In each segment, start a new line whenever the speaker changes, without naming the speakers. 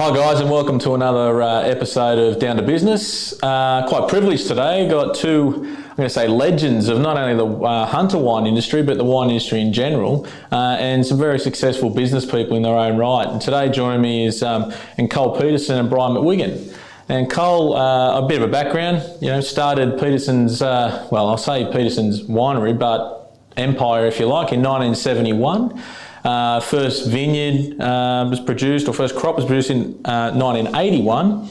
Hi guys, and welcome to another episode of Down to Business. Quite privileged today. Got two, I'm going to say, legends of not only the hunter wine industry, but the wine industry in general, and some very successful business people in their own right. And today joining me is Colin Peterson and Brian McGuigan. And Cole, a bit of a background, started Peterson's, I'll say Peterson's winery, but empire, if you like, in 1971. First vineyard was produced, or first crop was produced in 1981.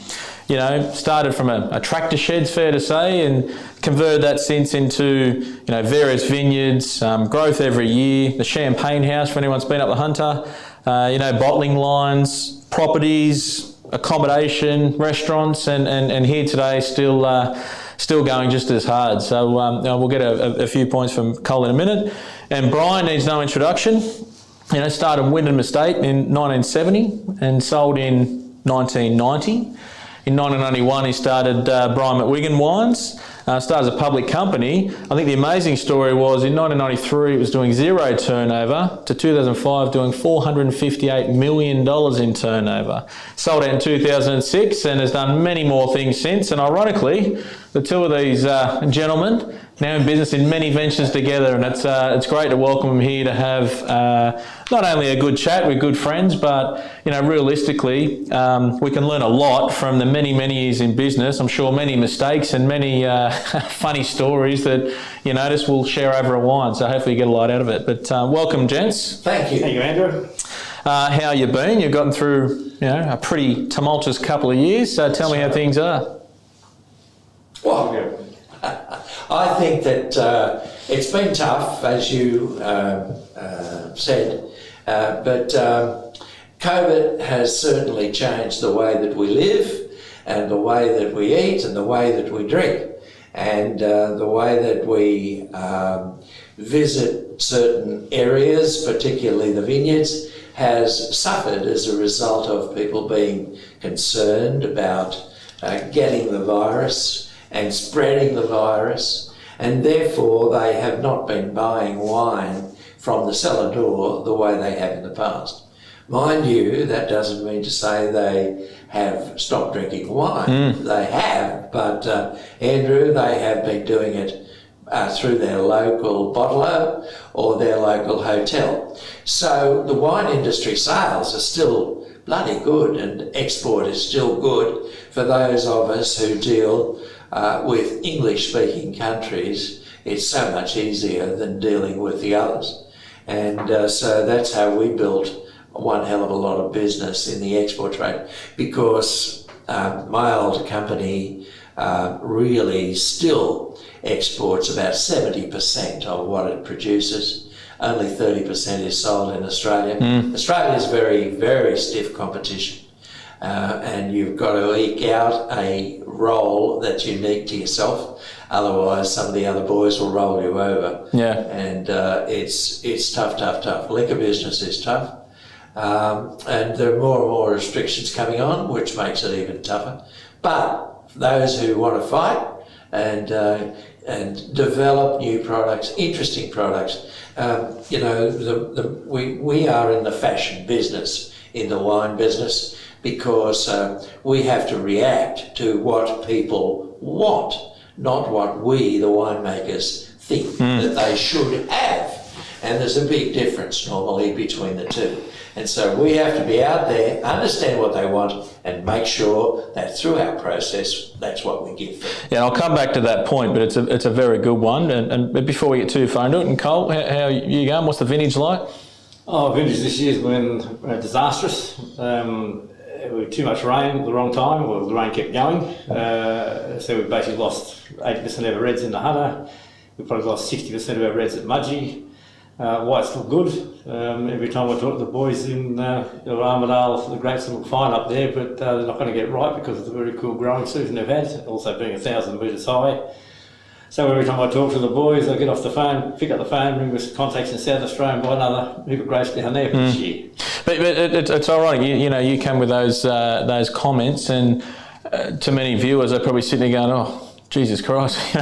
Started from a tractor shed, fair to say, and converted that since into various vineyards, growth every year. The Champagne House, for anyone's been up the Hunter, bottling lines, properties, accommodation, restaurants, and here today still going just as hard. So we'll get a few points from Colin in a minute. And Brian needs no introduction. Started Wyndham Estate in 1970 and sold in 1990. In 1991, he started Brian McGuigan Wines. Started as a public company. I think the amazing story was in 1993, it was doing zero turnover to 2005, doing $458 million in turnover. Sold out in 2006 and has done many more things since. And ironically, the two of these gentlemen now in business in many ventures together, and it's great to welcome them here to have not only a good chat with good friends, but realistically we can learn a lot from the many years in business. I'm sure many mistakes and many funny stories that notice we'll share over a wine, so hopefully you get a lot out of it. But welcome, gents.
Thank you.
Thank you, Andrew.
How you been? You've gotten through a pretty tumultuous couple of years, so tell me how things are.
Well, I think that it's been tough, as you said, but COVID has certainly changed the way that we live and the way that we eat and the way that we drink and the way that we visit certain areas, particularly the vineyards, has suffered as a result of people being concerned about getting the virus and spreading the virus, and therefore they have not been buying wine from the cellar door the way they have in the past. Mind you, that doesn't mean to say they have stopped drinking wine. They have, but Andrew, they have been doing it through their local bottler or their local hotel. So the wine industry sales are still bloody good, and export is still good for those of us who deal with English-speaking countries. It's so much easier than dealing with the others. And so that's how we built one hell of a lot of business in the export trade, because my old company really still exports about 70% of what it produces. Only 30% is sold in Australia. Australia is very, very stiff competition. And you've got to eke out a role that's unique to yourself. Otherwise, some of the other boys will roll you over.
Yeah.
And it's tough. Liquor business is tough. And there are more and more restrictions coming on, which makes it even tougher. But those who want to fight and develop new products, interesting products, we are in the fashion business, in the wine business, because we have to react to what people want, not what we, the winemakers, think that they should have. And there's a big difference normally between the two. And so we have to be out there, understand what they want, and make sure that through our process, that's what we give them.
Yeah, I'll come back to that point, but it's a very good one. And before we get too far into it, and Cole, how you going? What's the vintage like?
Oh, vintage this year's been disastrous. With too much rain at the wrong time, or the rain kept going. So we basically lost 80% of our reds in the Hunter. We probably lost 60% of our reds at Mudgee. Whites look good. Every time I talk to the boys in Armadale, the grapes look fine up there, but they're not going to get ripe because of the very cool growing season they've had, also being 1,000 metres high. So every time I talk to the boys, I get off the phone, pick up the phone, ring with contacts in South Australia and buy another heap of grapes down there for this year. But
it's ironic, you come with those comments, and to many viewers, they're probably sitting there going, oh, Jesus Christ,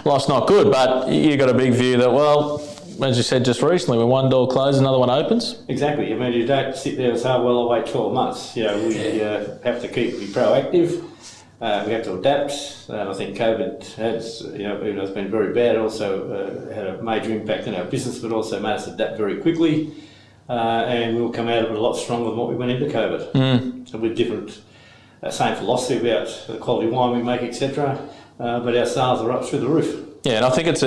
life's not good, but you got a big view that, well, as you said just recently, when one door closes, another one opens.
Exactly. I mean, you don't sit there and say, well, I'll wait 12 months. You know, we have to be proactive. We have to adapt. I think COVID has, even though it's been very bad, also had a major impact on our business, but also made us adapt very quickly. And we'll come out of it a lot stronger than what we went into COVID. So with different, same philosophy about the quality wine we make, etc. But our sales are up through the roof.
Yeah, and I think it's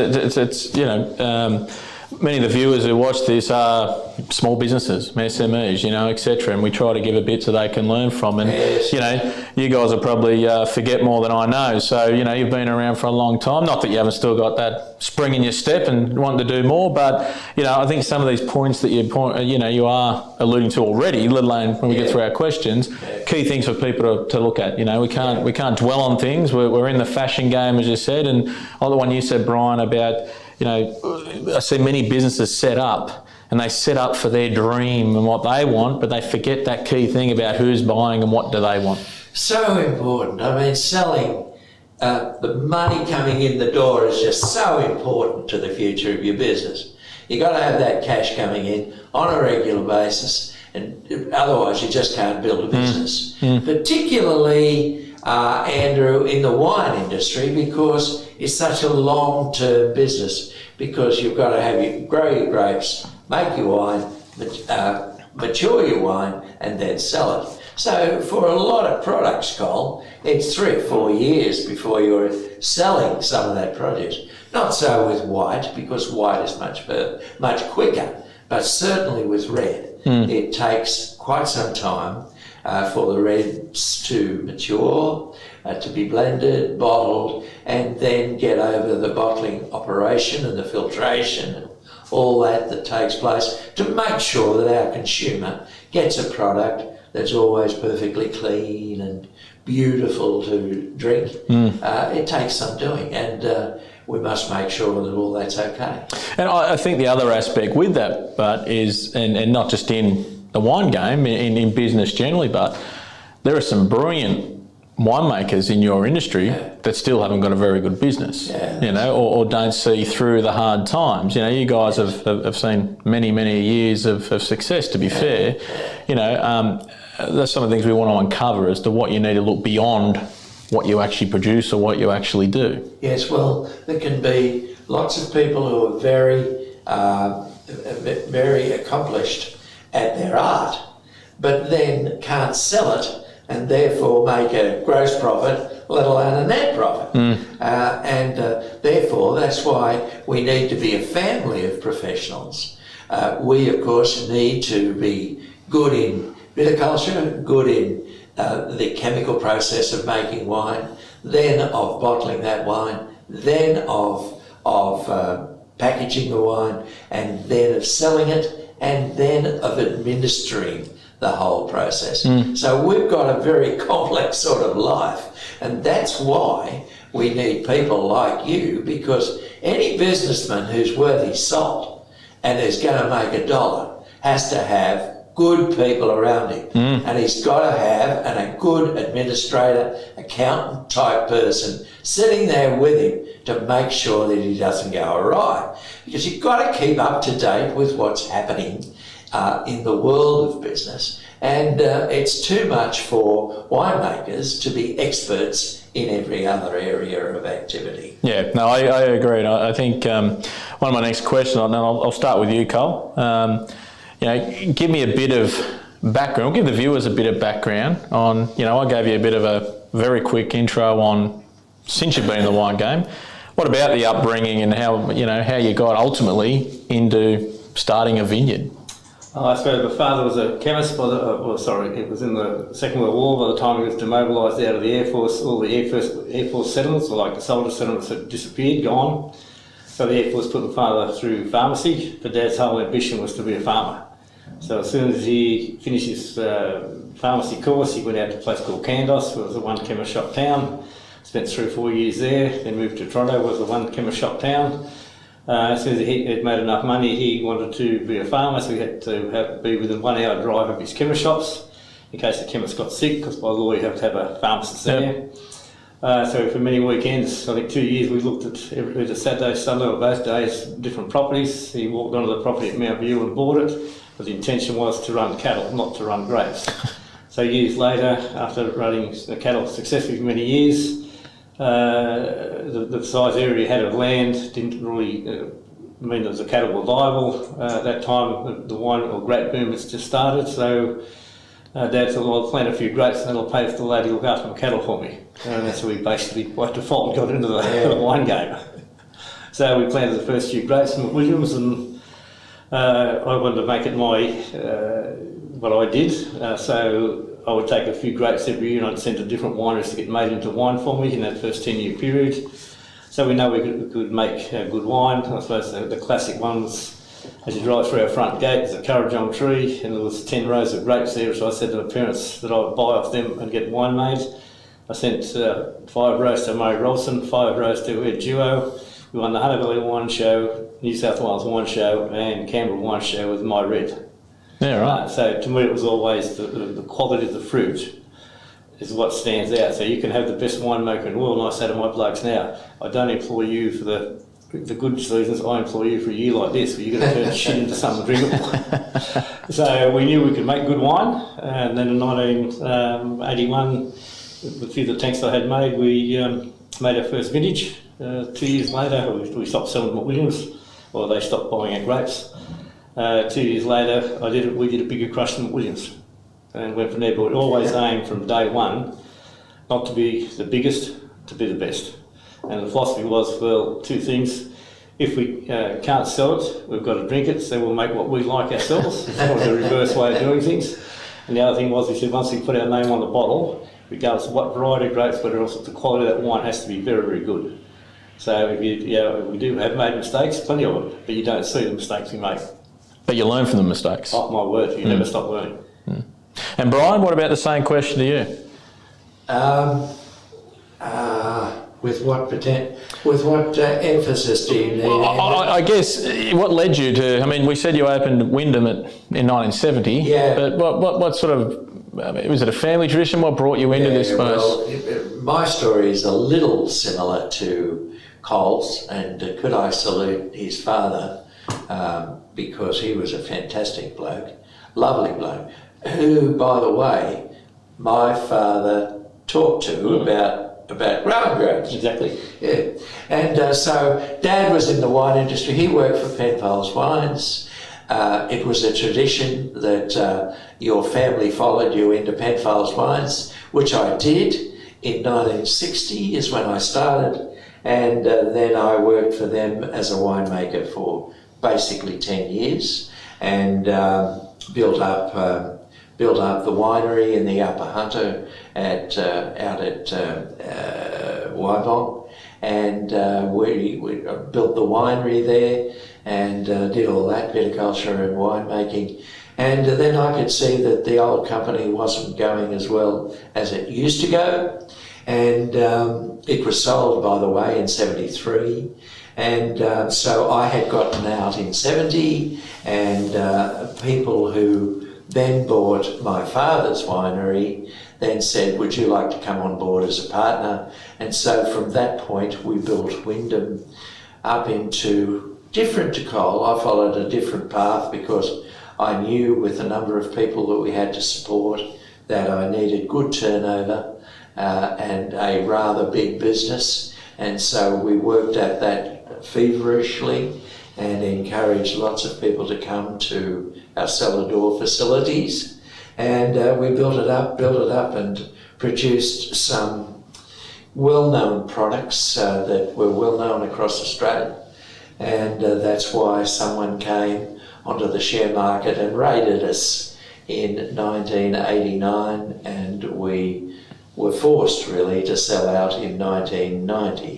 many of the viewers who watch this are small businesses, SMEs, etc. And we try to give a bit so they can learn from. And, you guys will probably forget more than I know. So, you've been around for a long time. Not that you haven't still got that spring in your step and want to do more, but, I think some of these points that you are alluding to already, let alone when we get through our questions, key things for people to look at. We can't dwell on things. We're in the fashion game, as you said. And the one you said, Brian, about, I see many businesses set up and they set up for their dream and what they want, but they forget that key thing about who's buying and what do they want.
So important. I mean, selling, the money coming in the door is just so important to the future of your business. You've got to have that cash coming in on a regular basis, and otherwise you just can't build a business. Particularly, Andrew, in the wine industry, because it's such a long-term business, because you've got to grow your grapes, make your wine, mature your wine, and then sell it. So for a lot of products, Colin, it's 3 or 4 years before you're selling some of that produce. Not so with white, because white is much quicker, but certainly with red. It takes quite some time for the reds to mature, to be blended, bottled, and then get over the bottling operation and the filtration and all that takes place to make sure that our consumer gets a product that's always perfectly clean and beautiful to drink. It takes some doing, and we must make sure that all that's okay.
And I think the other aspect with that, but is, and not just in the wine game, in business generally, but there are some brilliant winemakers in your industry that still haven't got a very good business, or don't see through the hard times. You guys have seen many years of success, to be fair. That's some of the things we want to uncover as to what you need to look beyond what you actually produce or what you actually do.
Yes, well, there can be lots of people who are very accomplished at their art, but then can't sell it and therefore make a gross profit, let alone a net profit. And therefore, that's why we need to be a family of professionals. We, of course, need to be good in viticulture, good in the chemical process of making wine, then of bottling that wine, then of packaging the wine, and then of selling it, and then of administering the whole process. So we've got a very complex sort of life, and that's why we need people like you, because any businessman who's worth his salt and is going to make $1 has to have good people around him, and he's got to have a good administrator, accountant type person sitting there with him to make sure that he doesn't go awry, because you've got to keep up to date with what's happening in the world of business, and it's too much for winemakers to be experts in every other area of activity.
Yeah, no, I agree. And I think one of my next questions, and I'll start with you, Cole. Give me a bit of background, give the viewers a bit of background on, I gave you a bit of a very quick intro on since you've been in the wine game. What about the upbringing and how you got ultimately into starting a vineyard?
I suppose my father was a chemist, it was in the Second World War. By the time he was demobilised out of the Air Force, all the Air Force settlements, or like the soldier settlements, had disappeared, gone. So the Air Force put my father through pharmacy, but Dad's whole ambition was to be a farmer. So as soon as he finished his pharmacy course, he went out to a place called Candos, where it was a one chemist shop town. Spent 3 or 4 years there, then moved to Toronto, where it was a one chemist shop town. As soon as he had made enough money, he wanted to be a farmer, so he had to be within 1 hour drive of his chemist shops, in case the chemist got sick, because by law you have to have a pharmacist there. So for many weekends, I think 2 years, we looked at either Saturday, Sunday or both days, different properties. He walked onto the property at Mount View and bought it, but the intention was to run cattle, not to run grapes. So years later, after running the cattle successfully for many years, the size area he had of land didn't really mean that the cattle were viable. At that time, the wine or grape boom has just started, so Dad said, well, I'll plant a few grapes and then I'll pay for the lady to look after my cattle for me. And that's how we basically, by default, got into the wine game. So we planted the first few grapes in McGuigan's, and I wanted to make it my, what I did. So I would take a few grapes every year and I'd send to different wineries to get made into wine for me in that first 10-year period. So we know we could make good wine. I suppose the classic one was, as you drive through our front gate, there's a Currajong tree and there was 10 rows of grapes there, so I said to my parents that I would buy off them and get wine made. I sent 5 rows to Murray Rolson, 5 rows to Ed Duo. We won the Hunter Valley Wine Show, New South Wales Wine Show and Canberra Wine Show with My Red.
Yeah, right.
So to me it was always the quality of the fruit is what stands out. So you can have the best winemaker in the world, and I say to my blokes now, I don't employ you for the good seasons, I employ you for a year like this where you're going to turn shit into something drinkable. So we knew we could make good wine, and then in 1981, with a few of the tanks I had made, we made our first vintage. 2 years later, we stopped selling McWilliams, or they stopped buying our grapes. 2 years later, we did a bigger crush than McWilliams, and went from there. But we always aimed from day one not to be the biggest, to be the best. And the philosophy was, well, 2 things. If we can't sell it, we've got to drink it, so we'll make what we like ourselves. That was the reverse way of doing things. And the other thing was, we said, once we put our name on the bottle, regardless of what variety of grapes, but also the quality of that wine has to be very, very good. So if we do have made mistakes, plenty of them, but you don't see the mistakes we make.
But you learn from the mistakes.
Oh, my word, you never stop learning.
And Brian, what about the same question to you?
With what emphasis do you need?
I guess what led you to? I mean, we said you opened Wyndham in 1970.
Yeah.
But what sort of? I mean, was it a family tradition? What brought you into this space?
Well, my story is a little similar to Cole's, and could I salute his father because he was a fantastic bloke, lovely bloke, who, by the way, my father talked to about growing grapes.
Exactly.
Yeah. And so Dad was in the wine industry. He worked for Penfolds Wines. It was a tradition that your family followed you into Penfolds Wines, which I did in 1960 is when I started. And then I worked for them as a winemaker for basically 10 years and built up the winery in the Upper Hunter out at Wybong, and we built the winery there and did all that, viticulture and winemaking. And then I could see that the old company wasn't going as well as it used to go, and it was sold, by the way, in 73. And so I had gotten out in 70, and people who then bought my father's winery then said, would you like to come on board as a partner? And so from that point we built Wyndham up into different to Cole. I followed a different path because I knew with a number of people that we had to support that I needed good turnover and a rather big business, and so we worked at that feverishly and encouraged lots of people to come to our cellar door facilities, and we built it up and produced some well-known products that were well-known across Australia, and that's why someone came onto the share market and raided us in 1989, and we were forced really to sell out in 1990,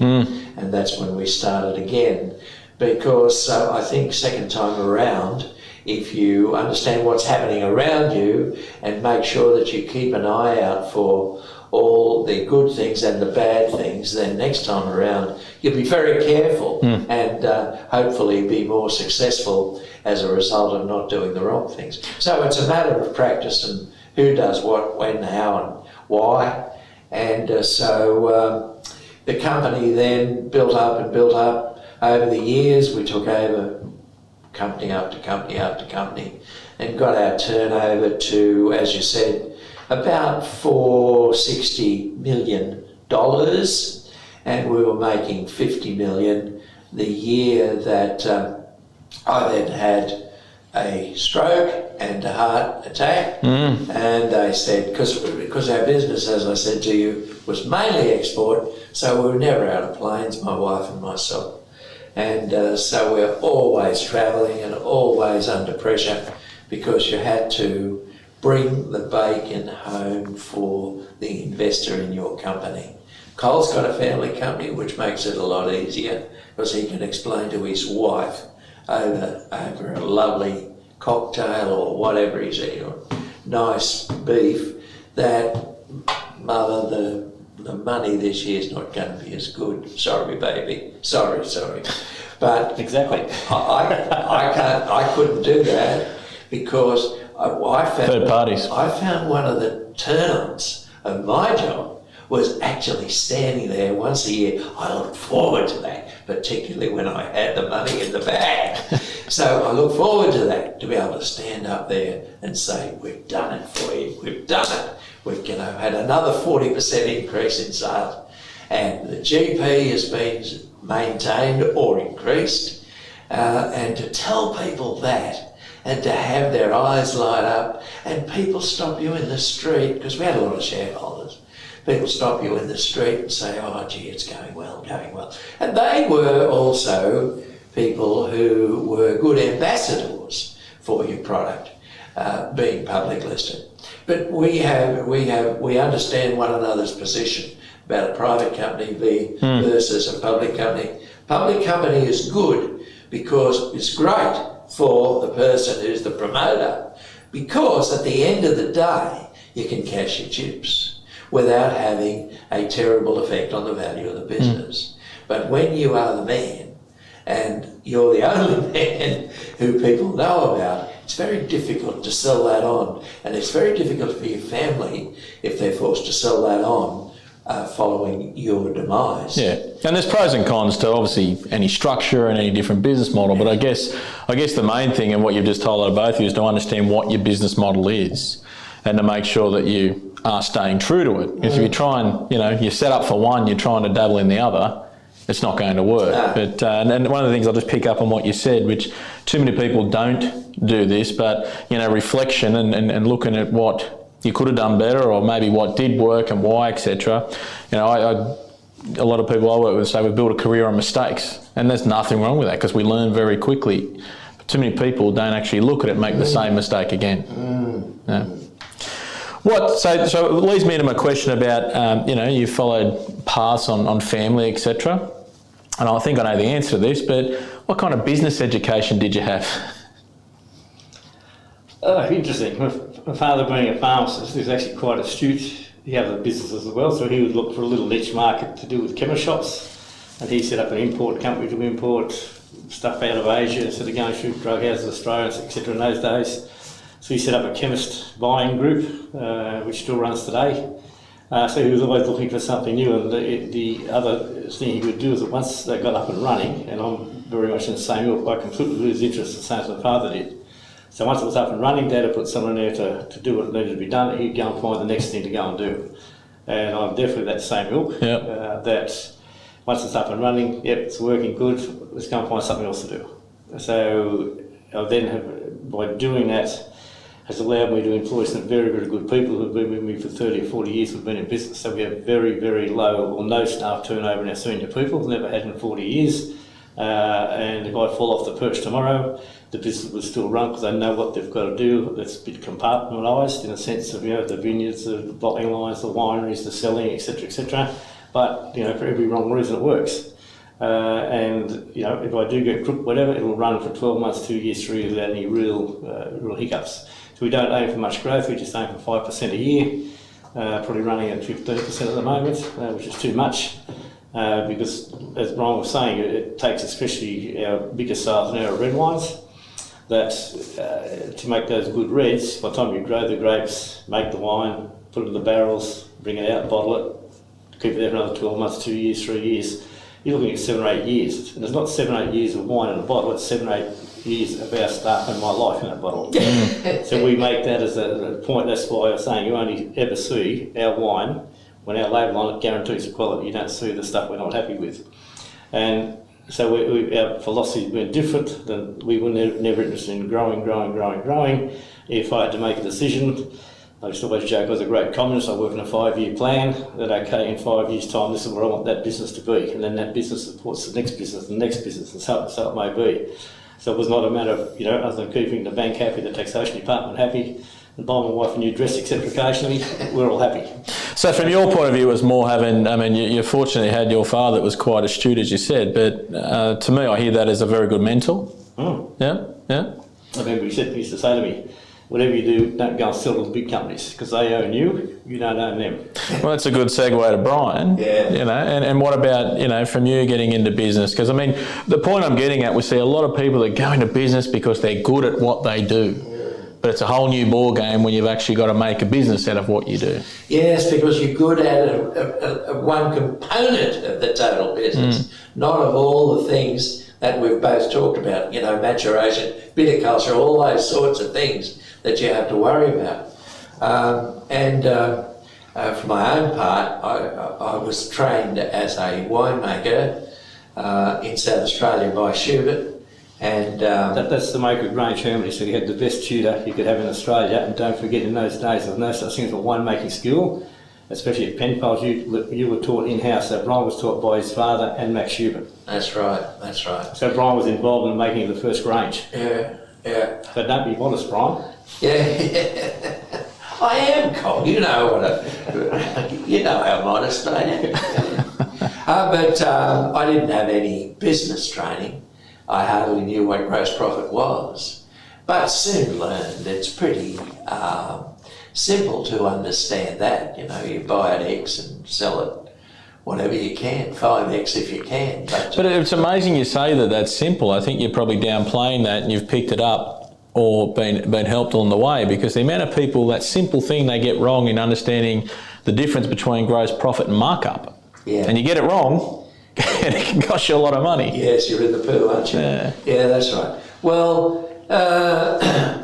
and that's when we started again, because I think second time around, if you understand what's happening around you and make sure that you keep an eye out for all the good things and the bad things, then next time around you'll be very careful and hopefully be more successful as a result of not doing the wrong things. So it's a matter of practice and who does what, when, how and why. And so The company then built up and built up. Over the years, we took over company after company after company and got our turnover to, as you said, about $460 million, and we were making $50 million the year that I then had a stroke and a heart attack. And they said, because our business, as I said to you, was mainly export, so we were never out of planes, my wife and myself. And so we're always travelling and always under pressure because you had to bring the bacon home for the investor in your company. Cole's got a family company, which makes it a lot easier because he can explain to his wife over a lovely cocktail or whatever he's eating, or nice beef, that mother, the money this year's not going to be as good. Sorry, baby. Sorry. But
Exactly.
I couldn't do that because I found
Third parties.
I found one of the turn-ons of my job was actually standing there once a year. I looked forward to that, particularly when I had the money in the bag. So I look forward to that, to be able to stand up there and say, we've done it for you, we've done it. We've had another 40% increase in sales, and the GP has been maintained or increased. And to tell people that, and to have their eyes light up, and people stop you in the street, because we had a lot of shareholders, people stop you in the street and say, oh gee, it's going well. And they were also people who were good ambassadors for your product, being public listed. But we understand one another's position about a private company versus a public company. Public company is good because it's great for the person who's the promoter, because at the end of the day, you can cash your chips without having a terrible effect on the value of the business. But when you are the man, and you're the only man who people know about, it's very difficult to sell that on. And it's very difficult for your family if they're forced to sell that on following your demise.
Yeah, and there's pros and cons to obviously any structure and any different business model, but I guess the main thing, and what you've just told out both of you, is to understand what your business model is and to make sure that you are staying true to it. Because if you try and, you're set up for one, you're trying to dabble in the other, it's not going to work.
No.
But and one of the things, I'll just pick up on what you said, which too many people don't do this, but reflection and looking at what you could have done better, or maybe what did work and why, etc. A lot of people I work with say we've built a career on mistakes, and there's nothing wrong with that because we learn very quickly. But too many people don't actually look at it and make the same mistake again. Yeah. So it leads me into my question about, you followed paths on family, etc. And I think I know the answer to this, but what kind of business education did you have?
Interesting. My father, being a pharmacist, is actually quite astute. He had a business as well, so he would look for a little niche market to do with chemist shops, and he set up an import company to import stuff out of Asia instead of going through drug houses, Australia, etc. in those days. So he set up a chemist buying group, which still runs today. So he was always looking for something new, and the other thing he would do is that once they got up and running, and I'm very much in the same ilk, I completely lose interest the same as my father did. So once it was up and running, Dad had put someone there to do what needed to be done. He'd go and find the next thing to go and do. And I'm definitely that same ilk, that once it's up and running, yep, it's working good, let's go and find something else to do. So I then have, by doing that, has allowed me to employ some very, very good people who've been with me for 30 or 40 years who've been in business. So we have very, very low or no staff turnover in our senior people, never had in 40 years. And if I fall off the perch tomorrow, the business will still run because they know what they've got to do. It's a bit compartmentalised in the sense of, the vineyards, the bottling lines, the wineries, the selling, etc., etc. But, for every wrong reason it works. And if I do get crooked, whatever, it'll run for 12 months, 2 years, 3 years without any real hiccups. So we don't aim for much growth, we just aim for 5% a year, probably running at 15% at the moment, which is too much. Because, as Brian was saying, it takes especially our bigger sales now of red wines, that to make those good reds, by the time you grow the grapes, make the wine, put it in the barrels, bring it out, bottle it, keep it there for another 12 months, 2 years, 3 years. You're looking at 7 or 8 years. And there's not 7 or 8 years of wine in a bottle, it's 7 or 8 years of our staff and my life in a bottle. So we make that as a point. That's why I was saying you only ever see our wine when our label on it guarantees the quality. You don't see the stuff we're not happy with. And so our philosophy has been different. Than we were never interested in growing. If I had to make a decision, I used to always joke I was a great communist. I work in a 5-year plan. That okay, in 5 years' time, this is where I want that business to be, and then that business supports the next business, and so it may be. So it was not a matter of, other than keeping the bank happy, the taxation department happy, and buying my wife a new dress, etc. occasionally, we're all happy.
So from your point of view, it was more having, you fortunately had your father that was quite astute, as you said, but to me, I hear that as a very good mentor. Yeah.
I remember he used to say to me, whatever you do, don't go and sell to the big companies, because they own you, you don't own them.
Well, that's a good segue to Brian.
Yeah.
And what about, from you getting into business? Because, the point I'm getting at, we see a lot of people that go into business because they're good at what they do. But it's a whole new ball game when you've actually got to make a business out of what you do.
Yes, because you're good at a one component of the total business, not of all the things that we've both talked about, maturation, viticulture, all those sorts of things that you have to worry about. For my own part, I was trained as a winemaker in South Australia by Schubert. And
that's the maker of Grange Hermity, so you had the best tutor you could have in Australia. And don't forget, in those days there was no such thing as a winemaking school, especially at Penfolds. You were taught in-house, so Brian was taught by his father and Max Schubert.
That's right.
So Brian was involved in making the first Grange.
Yeah.
So don't be modest, Brian.
Yeah. I am, Colin. You know how modest I am. But I didn't have any business training. I hardly knew what gross profit was, but soon learned it's pretty simple to understand that. You buy at X and sell it whatever you can, 5X if you can.
But it's amazing you say that that's simple. I think you're probably downplaying that and you've picked it up or been helped on the way, because the amount of people, that simple thing they get wrong in understanding the difference between gross profit and markup.
Yeah.
And you get it wrong, and it can cost you a lot of money.
Yes, you're in the pool, aren't you?
Yeah,
that's right. Well,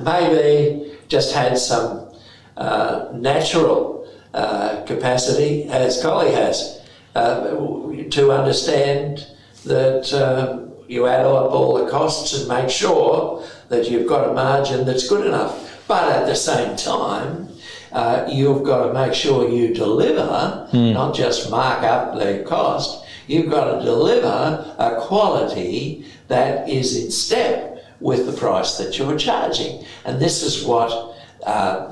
maybe just had some natural capacity, as Colin has, to understand that you add up all the costs and make sure that you've got a margin that's good enough. But at the same time, you've got to make sure you deliver, not just mark up the cost. You've got to deliver a quality that is in step with the price that you're charging. And this is what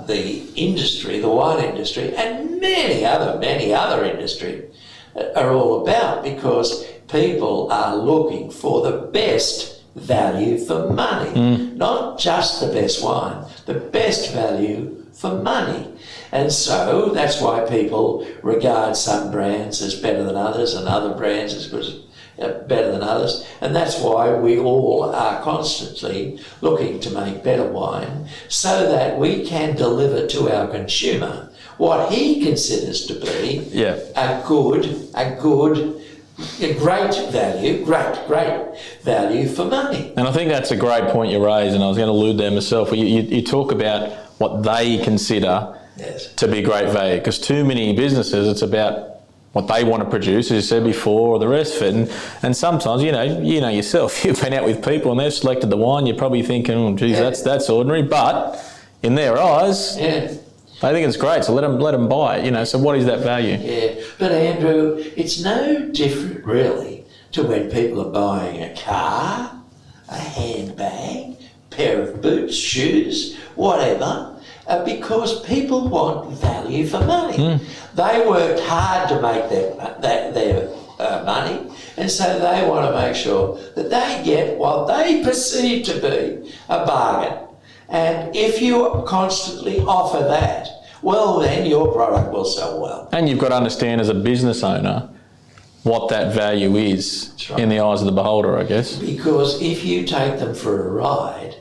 the industry, the wine industry, and many other industries are all about, because people are looking for the best value for money. Not just the best wine, the best value for money. And so that's why people regard some brands as better than others and other brands as good, better than others. And that's why we all are constantly looking to make better wine so that we can deliver to our consumer what he considers to be a great value for money.
And I think that's a great point you raise, and I was going to allude there myself. You talk about what they consider to be great value, because too many businesses, it's about what they want to produce, as you said before, or the rest of it. And sometimes, you know yourself, you've been out with people and they've selected the wine, you're probably thinking, oh, geez, that's ordinary. But in their eyes, they think it's great, so let them buy it. So what is that value?
Yeah, but Andrew, it's no different really to when people are buying a car, a handbag, pair of boots, shoes, whatever. Because people want value for money. They worked hard to make their money, and so they want to make sure that they get what they perceive to be a bargain. And if you constantly offer that, well, then your product will sell well.
And you've got to understand as a business owner what that value is in the eyes of the beholder, I guess.
Because if you take them for a ride,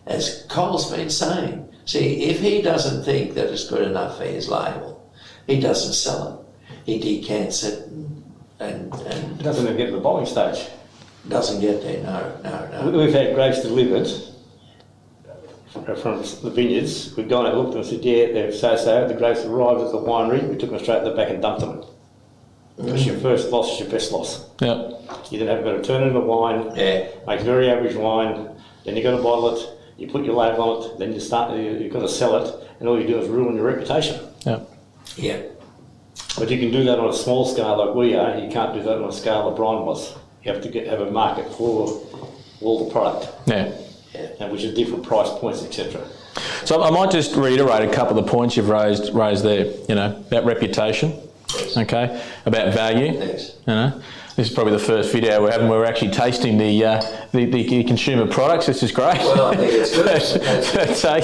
as Cole's been saying, see, if he doesn't think that it's good enough for his label, he doesn't sell it. he decants it and
It doesn't even get to the bottling stage.
doesn't get there. No.
We've had grapes delivered from the vineyards. We've gone and looked and said, yeah, they're so. The grapes arrived at the winery. We took them straight to the back and dumped them. It's your first loss, it's your best loss.
Yeah.
You then have got to turn it into wine, make very average wine, then you've got to bottle it, you put your label on it, then you've got to sell it, and all you do is ruin your reputation.
Yeah.
Yeah.
But you can do that on a small scale like we are. You can't do that on a scale that Brian was. You have to have a market for all the product.
Yeah.
And which are different price points, etc.
So I might just reiterate a couple of the points you've raised there. About reputation, okay, about value.
Yes.
This is probably the first video we're having where we're actually tasting the consumer products. This is great.
Well, I think it's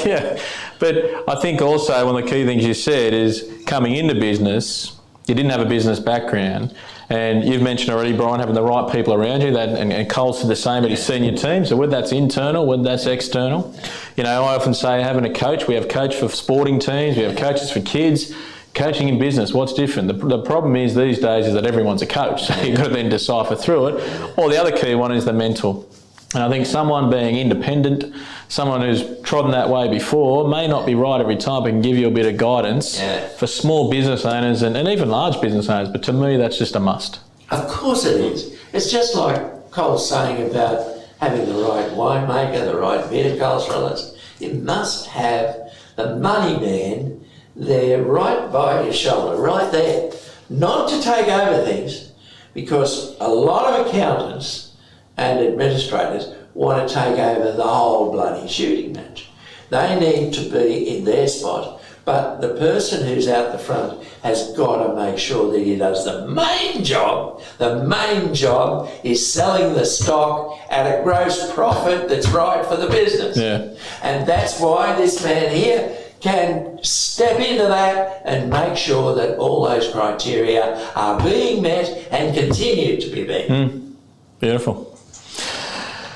good.
But I think also one of the key things you said is coming into business, you didn't have a business background. And you've mentioned already, Brian, having the right people around you, and Cole said the same at his senior team. So whether that's internal, whether that's external. I often say having a coach, we have coach for sporting teams, we have coaches for kids. Coaching in business, what's different? The problem is these days is that everyone's a coach. So you've got to then decipher through it. Or the other key one is the mentor. And I think someone being independent, someone who's trodden that way before, may not be right every time, but can give you a bit of guidance for small business owners and even large business owners. But to me, that's just a must.
Of course it is. It's just like Cole's saying about having the right winemaker, the right viticulturalist. You must have the money man there right by your shoulder, right there. Not to take over things, because a lot of accountants and administrators want to take over the whole bloody shooting match. They need to be in their spot, but the person who's out the front has got to make sure that he does the main job. The main job is selling the stock at a gross profit that's right for the business.
Yeah.
And that's why this man here can step into that and make sure that all those criteria are being met and continue to be met.
Beautiful.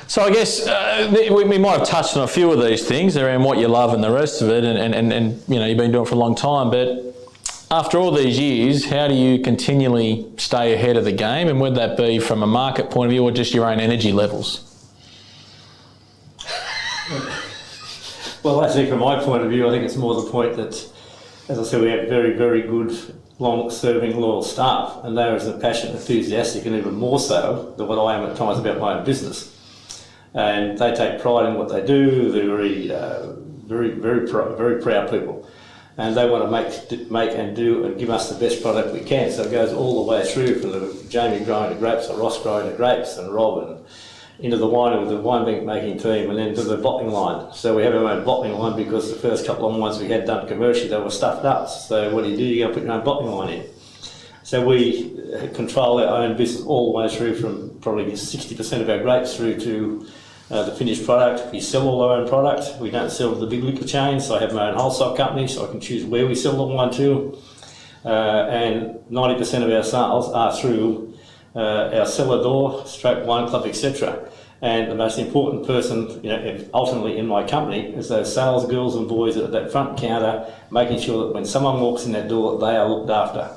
So I guess we might have touched on a few of these things around what you love and the rest of it, and you've been doing it for a long time, but after all these years, how do you continually stay ahead of the game, and would that be from a market point of view or just your own energy levels?
Well, actually, from my point of view, I think it's more the point that, as I said, we have very, very good, long-serving, loyal staff, and they're as passionate, enthusiastic, and even more so than what I am at times about my own business. And they take pride in what they do. They're very proud people, and they want to make and do and give us the best product we can. So it goes all the way through from the Jamie growing the grapes, or Ross growing the grapes, and Rob, and into the wine with the wine making team, and then to the bottling line. So we have our own bottling line because the first couple of wines we had done commercially, they were stuffed up. So what do? You got to put your own bottling line in. So we control our own business all the way through, from probably 60% of our grapes through to the finished product. We sell all our own product. We don't sell to the big liquor chains. So I have my own wholesale company, so I can choose where we sell the wine to. And 90% of our sales are through our cellar door, stroke wine club, etc. And the most important person, ultimately in my company, is those sales girls and boys at that front counter, making sure that when someone walks in that door, they are looked after.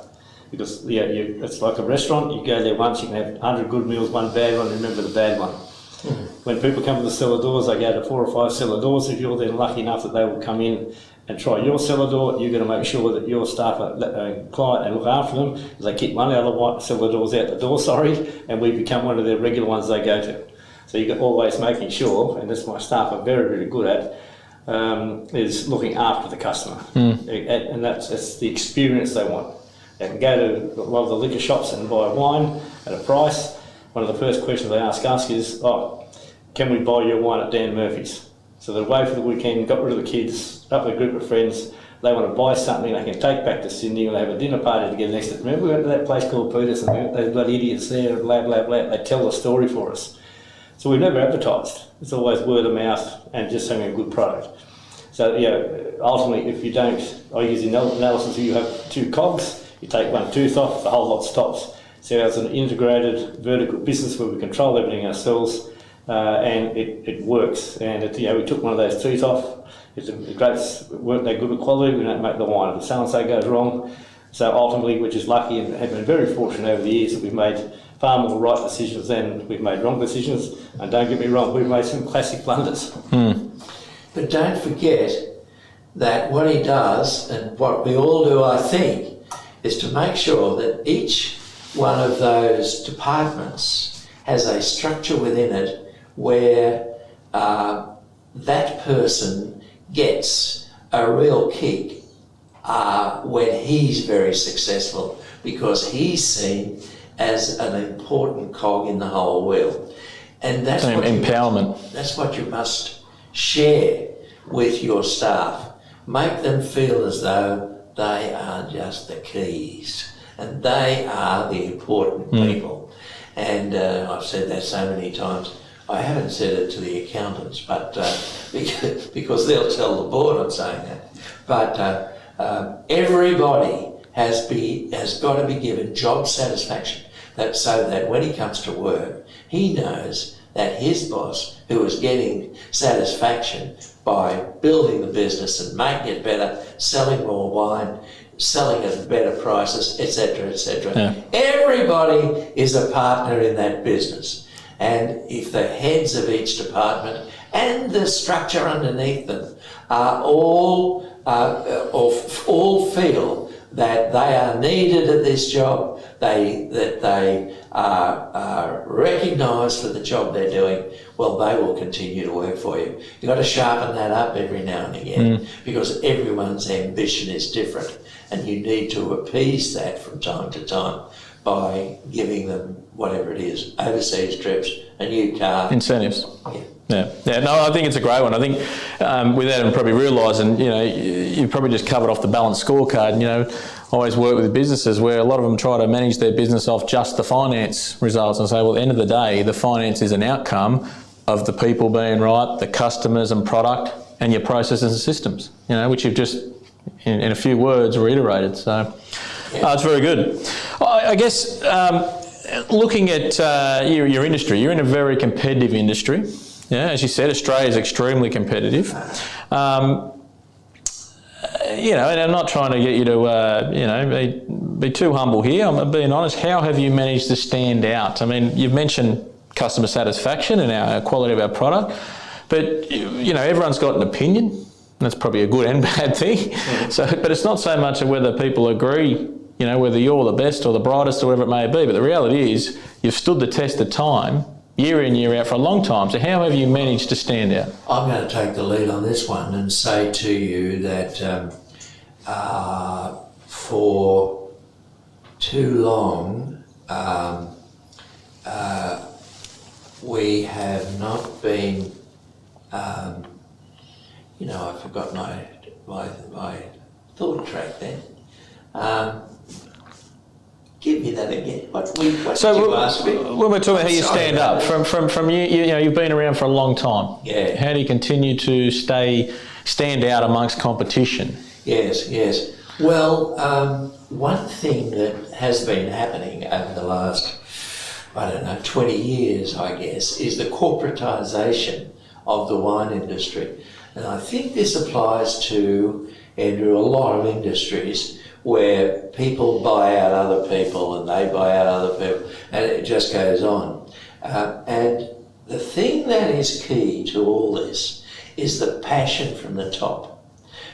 Because it's like a restaurant. You go there once, you can have 100 good meals, one bad one. Remember the bad one. When people come to the cellar doors, they go to 4 or 5 cellar doors. If you're then lucky enough that they will come in and try your cellar door, you're going to make sure that your staff are quiet and look after them. They keep one out of the cellar doors out the door, and we become one of their regular ones they go to. So you're always making sure, and this my staff are very, very good at, is looking after the customer. And that's the experience they want. They can go to a lot of the liquor shops and buy wine at a price. One of the first questions they ask us is, can we buy your wine at Dan Murphy's? So they're away for the weekend, got rid of the kids, up with a group of friends, they want to buy something they can take back to Sydney, and they have a dinner party together next to it. Remember we went to that place called Peterson, we got those bloody idiots there, blah, blah, blah. They tell the story for us. So we've never advertised. It's always word of mouth and just having a good product. So ultimately, if you don't, I use the analysis, if you have 2 cogs, you take one tooth off, the whole lot stops. So it's an integrated vertical business where we control everything ourselves, and it works. And we took one of those teeth off. The grapes weren't that good of quality. We don't make the wine. If the so-and-so goes wrong, So ultimately, we're just lucky and have been very fortunate over the years that we've made far more right decisions than we've made wrong decisions. And don't get me wrong, we've made some classic blunders.
But don't forget that what he does, and what we all do, I think, is to make sure that each one of those departments has a structure within it where that person gets a real kick when he's very successful, because he's seen as an important cog in the whole wheel. And that's what
empowerment.
That's what you must share with your staff. Make them feel as though they are just the keys and they are the important people. And I've said that so many times. I haven't said it to the accountants, but because they'll tell the board I'm saying that. But everybody has got to be given job satisfaction, so that when he comes to work, he knows that his boss, who is getting satisfaction by building the business and making it better, selling more wine, selling at better prices, etc., etc.
Yeah.
Everybody is a partner in that business. And if the heads of each department and the structure underneath them are all feel that they are needed at this job, that they are recognised for the job they're doing, well, they will continue to work for you. You've got to sharpen that up every now and again, because everyone's ambition is different, and you need to appease that from time to time by giving them whatever it is, overseas trips, a new car.
Incentives. Yeah. No, I think it's a great one. I think without even probably realising, you've probably just covered off the balanced scorecard. I always work with businesses where a lot of them try to manage their business off just the finance results and say, well, at the end of the day, the finance is an outcome of the people being right, the customers and product, and your processes and systems, which you've just, in a few words, reiterated. So it's very good. I guess looking at your industry, you're in a very competitive industry. Yeah, as you said, Australia is extremely competitive. And I'm not trying to get you to, be too humble here. I'm being honest. How have you managed to stand out? I mean, you've mentioned customer satisfaction and our quality of our product, but everyone's got an opinion. That's probably a good and bad thing. But it's not so much of whether people agree, whether you're the best or the brightest or whatever it may be. But the reality is, you've stood the test of time, year in, year out, for a long time. So how have you managed to stand out?
I'm going to take the lead on this one and say to you that for too long we have not been, I forgot my thought track then. Give me that again. What did you ask me?
When we're talking about how you stand up, from you've been around for a long time.
Yeah.
How do you continue to stand out amongst competition?
Yes. Well, one thing that has been happening over the last, 20 years, I guess, is the corporatisation of the wine industry. And I think this applies to, Andrew, a lot of industries where people buy out other people and they buy out other people, and it just goes on. And the thing that is key to all this is the passion from the top.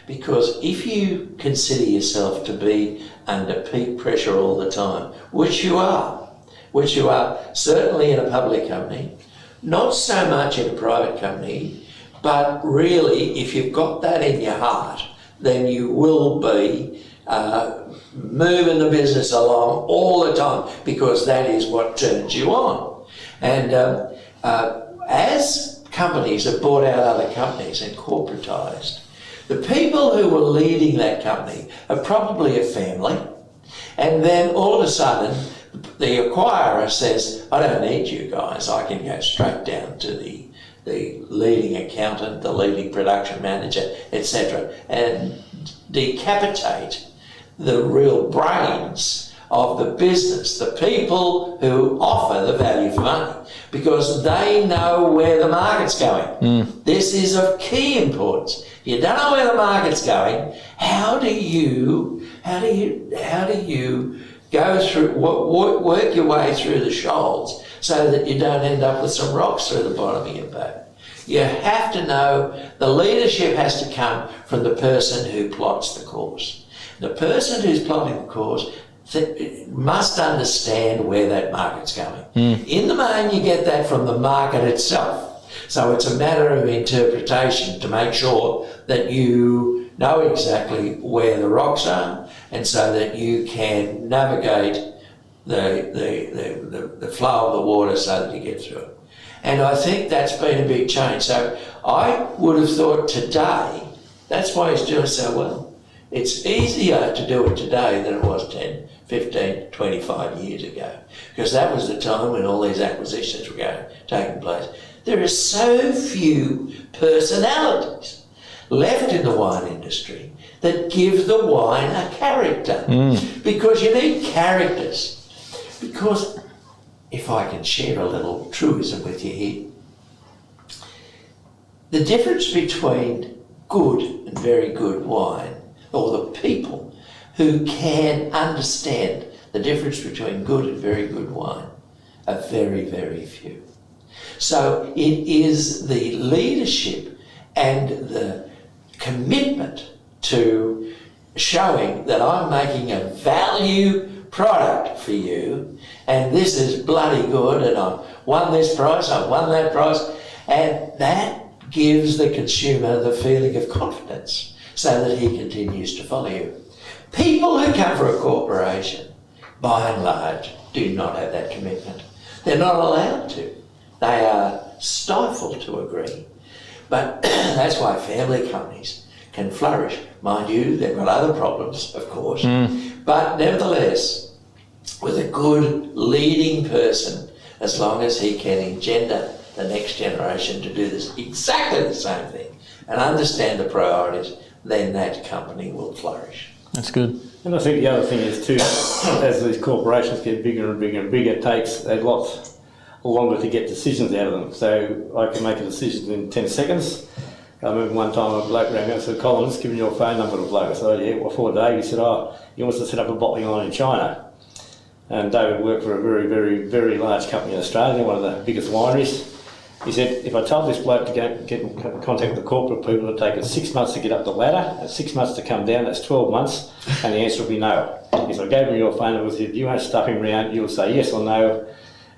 Because if you consider yourself to be under peak pressure all the time, which you are certainly in a public company, not so much in a private company, but really if you've got that in your heart, then you will be moving the business along all the time, because that is what turns you on. And as companies have bought out other companies and corporatised, the people who were leading that company are probably a family, and then all of a sudden the acquirer says, I don't need you guys, I can go straight down to the leading accountant, the leading production manager, etc., and decapitate the real brains of the business, the people who offer the value for money, because they know where the market's going. This is of key importance. If you don't know where the market's going, how do you how do you go through, work your way through the shoals so that you don't end up with some rocks through the bottom of your boat? You have to know the leadership has to come from the person who plots the course. The person who's plotting the course must understand where that market's going. In the main, you get that from the market itself. So it's a matter of interpretation to make sure that you know exactly where the rocks are, and so that you can navigate the flow of the water so that you get through it. And I think that's been a big change. So I would have thought today, that's why he's doing so well. It's easier to do it today than it was 10, 15, 25 years ago, because that was the time when all these acquisitions were taking place. There are so few personalities left in the wine industry that give the wine a character, because you need characters. Because if I can share a little truism with you here, the difference between good and very good wine, or the people who can understand the difference between good and very good wine, are very, very few. So it is the leadership and the commitment to showing that I'm making a value product for you, and this is bloody good, and I've won this prize, I've won that prize, and that gives the consumer the feeling of confidence so that he continues to follow you. People who come from a corporation, by and large, do not have that commitment. They're not allowed to. They are stifled to agree. But that's why family companies can flourish. Mind you, they've got other problems, of course, but nevertheless, with a good leading person, as long as he can engender the next generation to do this exactly the same thing and understand the priorities, then that company will flourish.
That's good.
And I think the other thing is too, as these corporations get bigger and bigger and bigger, it takes a lot longer to get decisions out of them. So I can make a decision in 10 seconds. I remember one time a bloke rang me and said, "Colin, just give me your phone number to a bloke." I said, "Yeah, well, for Dave." He said, he wants to set up a bottling line in China. And David worked for a very, very, very large company in Australia, one of the biggest wineries. He said, if I told this bloke to get in contact with the corporate people, it'd take us 6 months to get up the ladder, and 6 months to come down, that's 12 months, and the answer will be no. He said, I gave him your phone number, he said, you won't stuff him around, you'll say yes or no.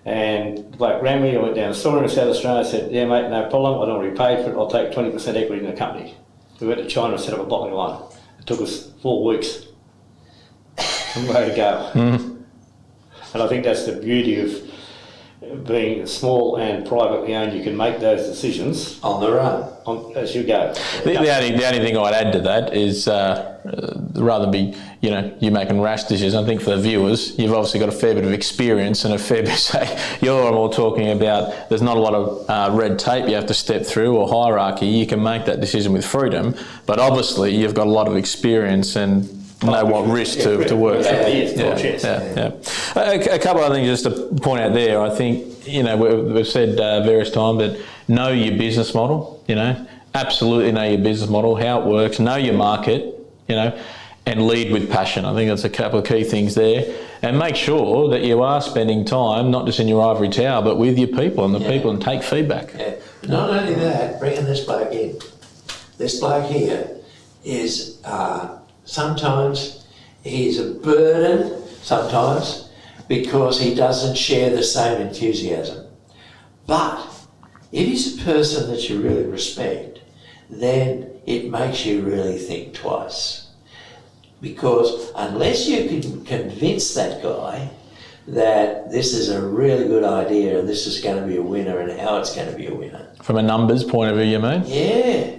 And the bloke rang me, I went down and saw him in South Australia, said, yeah mate, no problem, I don't already paid for it, I'll take 20% equity in the company. We went to China and set up a bottling line. It took us 4 weeks. And way to go. And I think that's the beauty of being small and privately owned. You can make those decisions
on their own
as you go.
The only thing I'd add to that is rather than be you making rash decisions. I think for the viewers, you've obviously got a fair bit of experience and a fair bit. Say you're all talking about. There's not a lot of red tape you have to step through or hierarchy. You can make that decision with freedom, but obviously you've got a lot of experience and know what risk to work through. A couple of things just to point out there. I think we've said various times that know your business model. Absolutely know your business model, how it works, know your market. And lead with passion. I think that's a couple of key things there. And make sure that you are spending time not just in your ivory tower, but with your people and the people, and take feedback.
Yeah. Not only that, bringing this bloke in. This bloke here is. Sometimes he's a burden, sometimes, because he doesn't share the same enthusiasm. But if he's a person that you really respect, then it makes you really think twice. Because unless you can convince that guy that this is a really good idea and this is going to be a winner and how it's going to be a winner.
From a numbers point of view, you mean?
Yeah,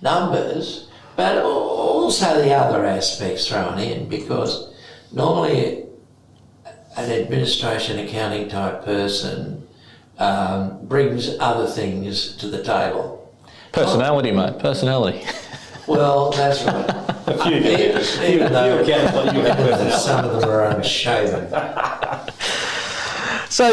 numbers. But also the other aspects thrown in, because normally an administration, accounting type person brings other things to the table. Personality,
mate, personality.
Well, that's right.
A few even though
some of them are unshaven.
So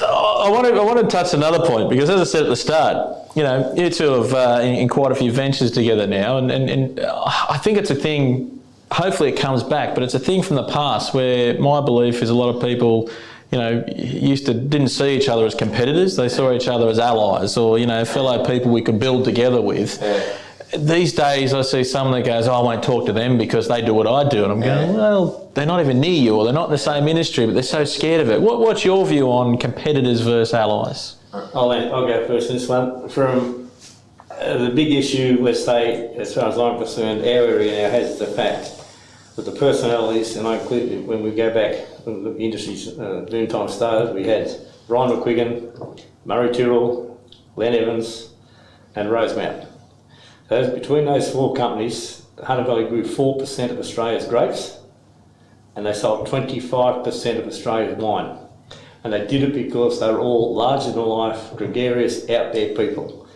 I want to touch another point, because as I said at the start, you two have in quite a few ventures together now, and I think it's a thing hopefully it comes back, but it's a thing from the past where my belief is a lot of people, didn't see each other as competitors. They saw each other as allies or, fellow people we could build together with. These days I see someone that goes, I won't talk to them because they do what I do. And I'm going, well, they're not even near you or they're not in the same industry, but they're so scared of it. What's your view on competitors versus allies?
I'll go first in this one. From the big issue, let's say, as far as I'm concerned, our area now has the fact that the personalities, and I include when we go back, when the industry's boom time started, we had Brian McGuigan, Murray Tyrrell, Len Evans, and Rosemount. Between those four companies, Hunter Valley grew 4% of Australia's grapes, and they sold 25% of Australia's wine. And they did it because they were all larger-than-life, gregarious, out there people.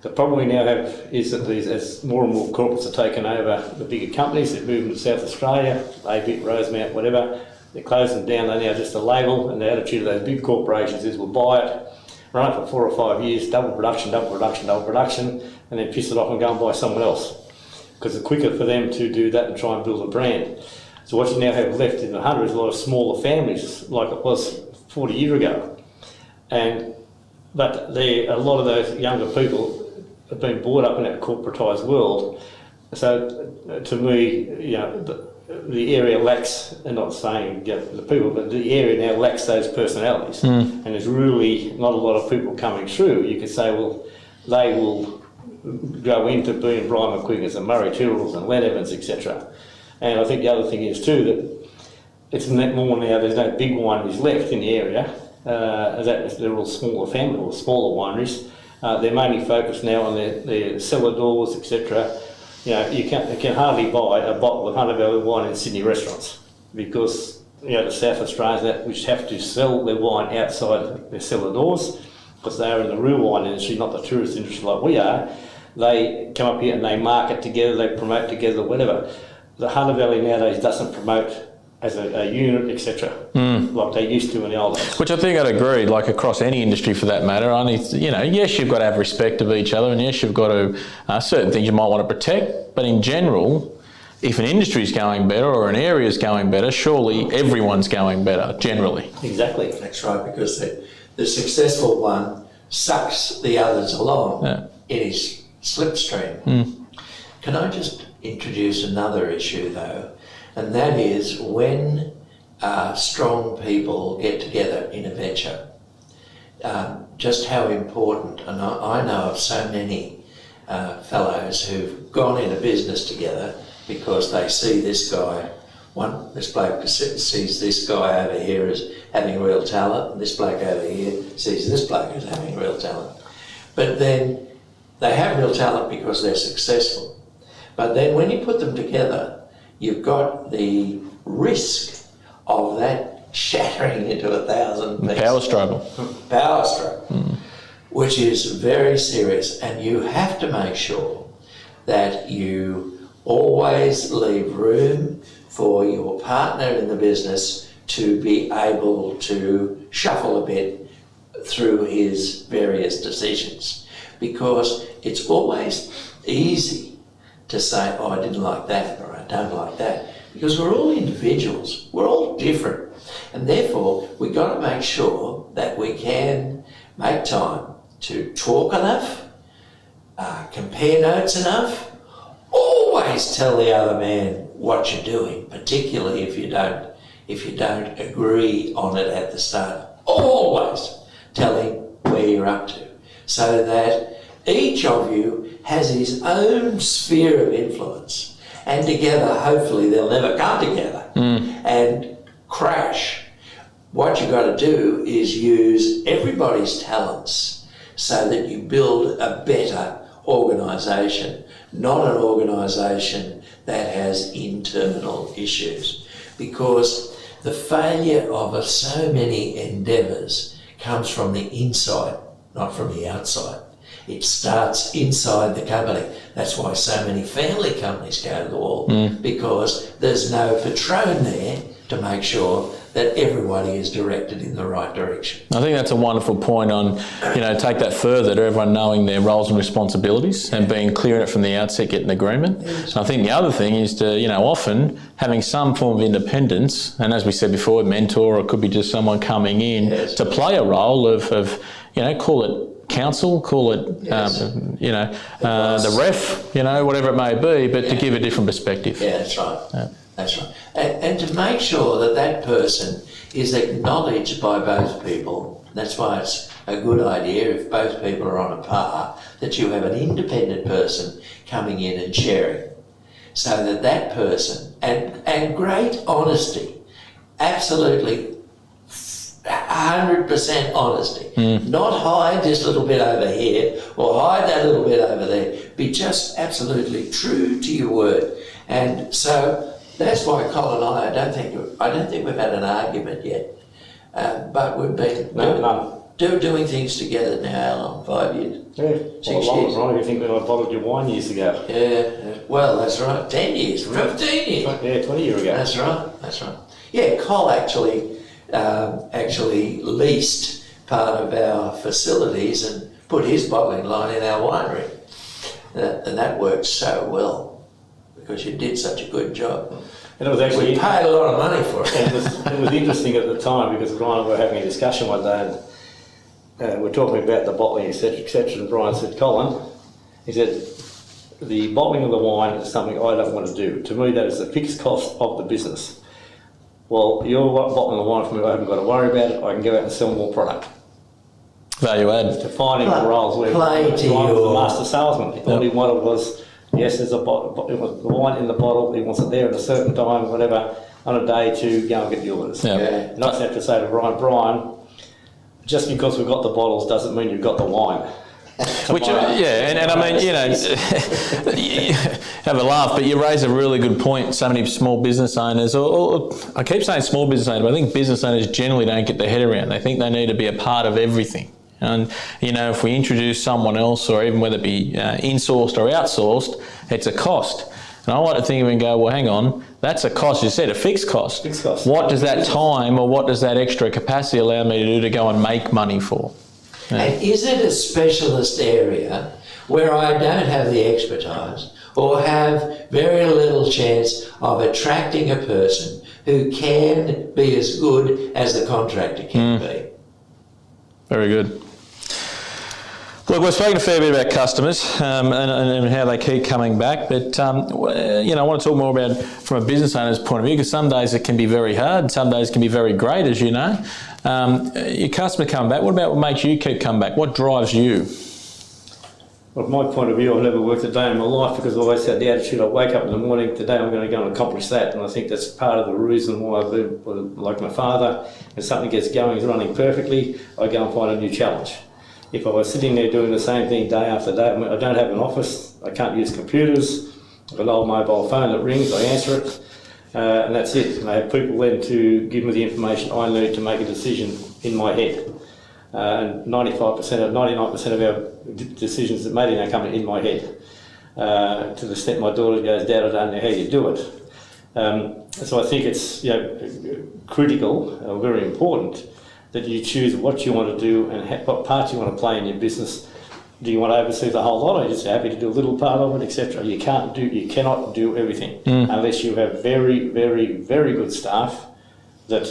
The problem we now have is that as more and more corporates are taking over the bigger companies, they're moving to South Australia, A-Bit, Rosemount, whatever, they're closing down, they're now just a label, and the attitude of those big corporations is we'll buy it, run it for 4 or 5 years, double production, and then piss it off and go and buy someone else. Because it's quicker for them to do that and try and build a brand. So what you now have left in the Hunter is a lot of smaller families, like it was 40 years ago. But a lot of those younger people have been brought up in that corporatised world. So to me, the area lacks, and not saying the people, but the area now lacks those personalities. And there's really not a lot of people coming through. You could say, well, they will go into being Brian McGuigans and Murray Tyrrells and Len Evans, etc. And I think the other thing is too that it's more now, there's no big wineries left in the area, they're all smaller family or smaller wineries. They're mainly focused now on their cellar doors, etc. You can hardly buy a bottle of Hunter Valley wine in Sydney restaurants because the South Australians which have to sell their wine outside their cellar doors because they are in the real wine industry, not the tourist industry like we are. They come up here and they market together, they promote together, whatever. The Hunter Valley nowadays doesn't promote as a unit, etc., like they used to in the old days.
Which I think I'd agree, like across any industry for that matter. Yes, you've got to have respect of each other, and yes, you've got to, certain things you might want to protect, but in general, if an industry is going better or an area is going better, surely everyone's going better, generally.
Exactly. That's right, because the successful one sucks the others along in his slipstream. Can I just introduce another issue though, and that is when strong people get together in a venture, just how important, and I know of so many fellows who've gone into business together because they see this guy, this bloke sees this guy over here as having real talent, and this bloke over here sees this bloke as having real talent. But then they have real talent because they're successful. But then when you put them together, you've got the risk of that shattering into 1,000 pieces.
Power struggle.
Which is very serious. And you have to make sure that you always leave room for your partner in the business to be able to shuffle a bit through his various decisions. Because it's always easy to say, oh, I didn't like that, or I don't like that, because we're all individuals, we're all different, and therefore we've got to make sure that we can make time to talk enough, compare notes enough, always tell the other man what you're doing, particularly if you don't agree on it at the start. Always tell him where you're up to, so that each of you has his own sphere of influence, and together, hopefully, they'll never come together and crash. What you've got to do is use everybody's talents so that you build a better organisation, not an organisation that has internal issues. Because the failure of so many endeavours comes from the inside, not from the outside. It starts inside the company. That's why so many family companies go to the wall, because there's no patron there to make sure that everybody is directed in the right direction.
I think that's a wonderful point on, take that further to everyone knowing their roles and responsibilities and being clear in it from the outset, getting agreement. And I think the other thing is to, often having some form of independence, and as we said before, a mentor, or it could be just someone coming in to play a role of call it counsel, call it, the ref, whatever it may be, but to give a different perspective.
Yeah, that's right. Yeah. That's right. And to make sure that that person is acknowledged by both people. That's why it's a good idea, if both people are on a par, that you have an independent person coming in and sharing, so that that person, and great honesty, absolutely 100% honesty, not hide this little bit over here or hide that little bit over there. Be just absolutely true to your word. And so that's why Colin and I don't think we've had an argument yet, but we've been doing things together now. How long? 5 years?
Yeah,
6 years.
Right, you think when I bottled your wine years ago?
Yeah, well, that's right. 10 years, 15 years.
Yeah, 20 years ago.
That's right. Yeah, Col actually leased part of our facilities and put his bottling line in our winery, and that worked so well, because you did such a good job.
And it was actually...
We paid a lot of money for it.
It was interesting at the time, because Brian and I were having a discussion one day, and we're talking about the bottling, etc., and Brian said, Colin, he said, the bottling of the wine is something I don't want to do. To me, that is the fixed cost of the business. Well, you're bottling the wine for me, I haven't got to worry about it, I can go out and sell more product.
Value add.
To finding the roles where Brian was the master salesman. All he wanted was, yes, there's a bottle, it was the wine in the bottle, he wants it there at a certain time, whatever, on a day to go and get the orders.
Yeah.
And I just have to say to Brian, just because we've got the bottles doesn't mean you've got the wine.
Which, and I mean, have a laugh, but you raise a really good point. So many small business owners, or I keep saying small business owners, but I think business owners generally don't get their head around. They think they need to be a part of everything. And, if we introduce someone else, or even whether it be insourced or outsourced, it's a cost. And I like to think of it and go, well, hang on, that's a cost. You said a fixed cost.
Fixed cost.
What does that time, or what does that extra capacity allow me to do to go and make money for? Yeah.
And is it a specialist area where I don't have the expertise, or have very little chance of attracting a person who can be as good as the contractor can be?
Very good. Look, we're speaking a fair bit about customers and how they keep coming back, but I want to talk more about from a business owner's point of view, because some days it can be very hard, some days can be very great, as you know. Your customer coming back, what about what makes you keep coming back? What drives you?
Well, from my point of view, I've never worked a day in my life, because I've always had the attitude, I wake up in the morning, today I'm going to go and accomplish that, and I think that's part of the reason why I've been like my father. If something gets going, is running perfectly, I go and find a new challenge. If I was sitting there doing the same thing day after day, I don't have an office, I can't use computers, I've got an old mobile phone that rings, I answer it, and that's it. And I have people then to give me the information I need to make a decision in my head. And 99% of our decisions that made in our company in my head. To the extent my daughter goes, Dad, I don't know how you do it. So I think it's critical, very important, that you choose what you want to do and what part you want to play in your business. Do you want to oversee the whole lot, or are you just happy to do a little part of it, etc.? You cannot do everything unless you have very, very, very good staff that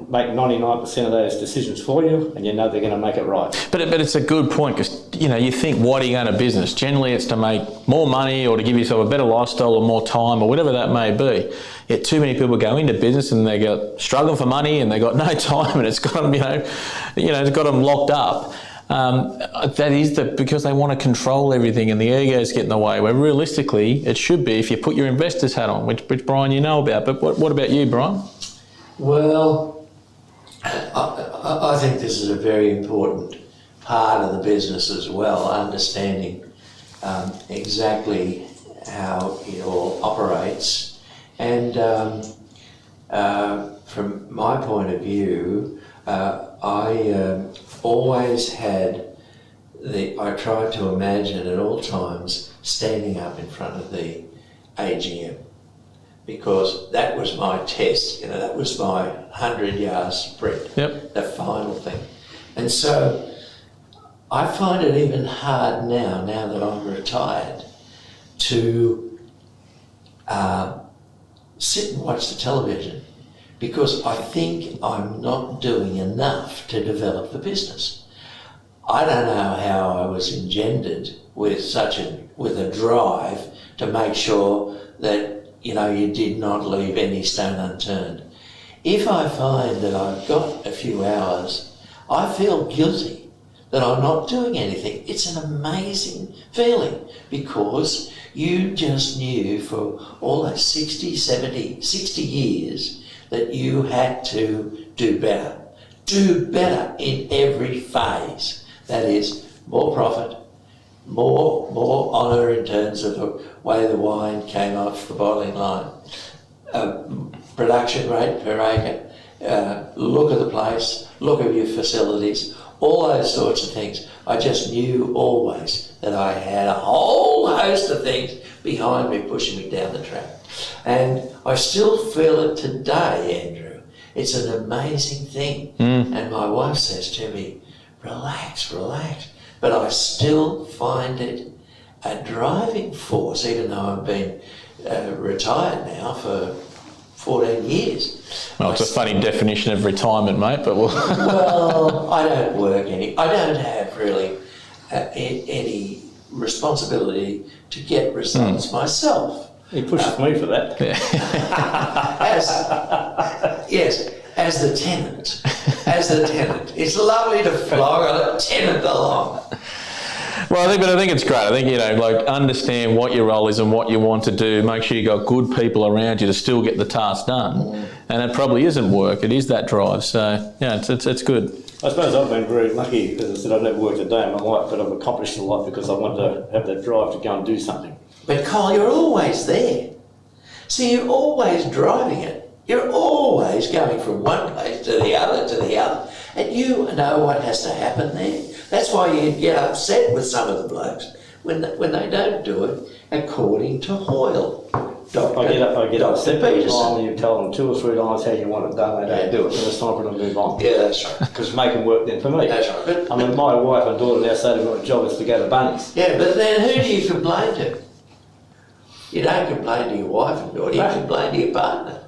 make 99% of those decisions for you, and you know they're going to make it right.
But it's a good point, because you think, why do you go into business? Generally it's to make more money, or to give yourself a better lifestyle, or more time, or whatever that may be. Yet too many people go into business and they go struggling for money, and they got no time, and it's got them, it's got them locked up. That is because they want to control everything, and the egos get in the way, where realistically it should be if you put your investor's hat on, which Brian, you know about. But what about you, Brian?
Well, I think this is a very important part of the business as well, understanding exactly how it all operates. And from my point of view, I always had I tried to imagine at all times standing up in front of the AGM. because that was my test, that was my 100-yard sprint,
Yep.
the final thing. And so I find it even hard now that I'm retired, to sit and watch the television, because I think I'm not doing enough to develop the business. I don't know how I was engendered with a drive to make sure that you did not leave any stone unturned. If I find that I've got a few hours, I feel guilty that I'm not doing anything. It's an amazing feeling, because you just knew for all those 60 years that you had to do better. Do better in every phase. That is, more profit, more honour in terms of the way the wine came off the bottling line, production rate per acre, look of the place, look of your facilities, all those sorts of things. I just knew always that I had a whole host of things behind me pushing me down the track. And I still feel it today, Andrew. It's an amazing thing. And my wife says to me, relax. But I still find it a driving force, even though I've been retired now for 14 years.
Well, it's a funny definition of retirement, mate, but we'll...
Well, I don't work I don't have really any responsibility to get results myself.
He pushes me for that.
As the tenant. It's lovely to flog on a tenant along.
Well, I think it's great. I think, understand what your role is and what you want to do. Make sure you got good people around you to still get the task done. And it probably isn't work, it is that drive. So, yeah, it's good.
I suppose I've been very lucky, as I said, I've never worked a day in my life, but I've accomplished a lot because I wanted to have that drive to go and do something.
But Colin, you're always there. See, you're always driving it. You're always going from one place to the other. And you know what has to happen there. That's why you get upset with some of the blokes when they don't do it according to Hoyle.
I get upset every
Peterson.
time when you tell them 2 or 3 times how you want it done, they don't do it, and it's time for them to move on.
Yeah, that's right.
Because it's making work then for me.
That's right. But,
my wife and daughter now say to me, my job is to go to Bunnies.
yeah, but then who do you complain to? You don't complain to your wife and daughter, you complain to your partner.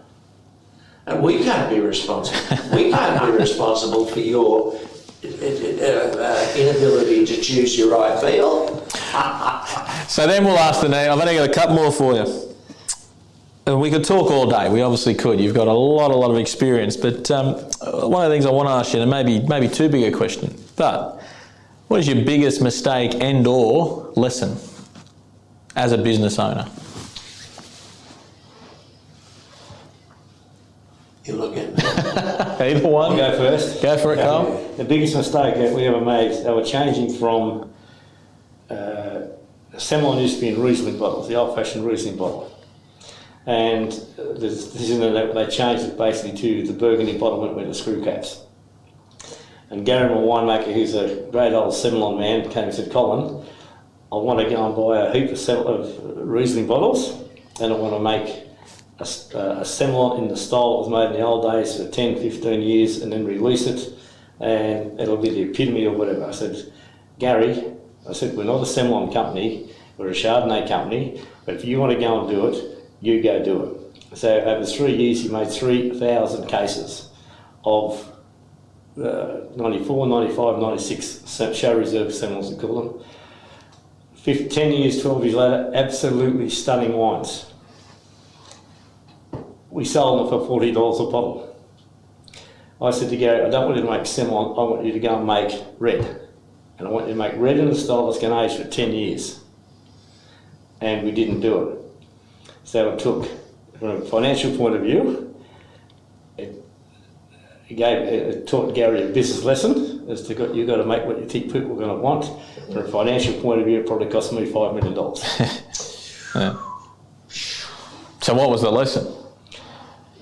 And we can't be responsible. We can't be responsible for your inability to choose your right meal.
So then we'll ask the name. I've only got a couple more for you. And we could talk all day. We obviously could. You've got a lot of experience. But one of the things I want to ask you, and maybe too big a question, but what is your biggest mistake and or lesson as a business owner?
You look at me.
Either one.
I'll go first.
Go for it, Carl.
The biggest mistake that we ever made, they were changing from Semillon used to be in Riesling bottles, the old-fashioned Riesling bottle. And the decision that they changed it basically to the Burgundy bottle went with the screw caps. And Gary, my winemaker, who's a great old Semillon man, came and said, Colin, I want to go and buy a heap of Riesling bottles, and I want to make a Semillon in the style it was made in the old days for 10, 15 years and then release it, and it'll be the epitome or whatever. I said, Gary, we're not a Semillon company, we're a Chardonnay company, but if you want to go and do it, you go do it. So over 3 years he made 3,000 cases of 94, 95, 96 show reserve Semillons, we call them. 10 years, 12 years later, absolutely stunning wines. We sold them for $40 a bottle. I said to Gary, I don't want you to make Semillon, I want you to go and make red. And I want you to make red in a style that's going to age for 10 years. And we didn't do it. So it took, from a financial point of view, it taught Gary a business lesson as to you've got to make what you think people are going to want. From a financial point of view, it probably cost me $5 million.
Yeah. So what was the lesson?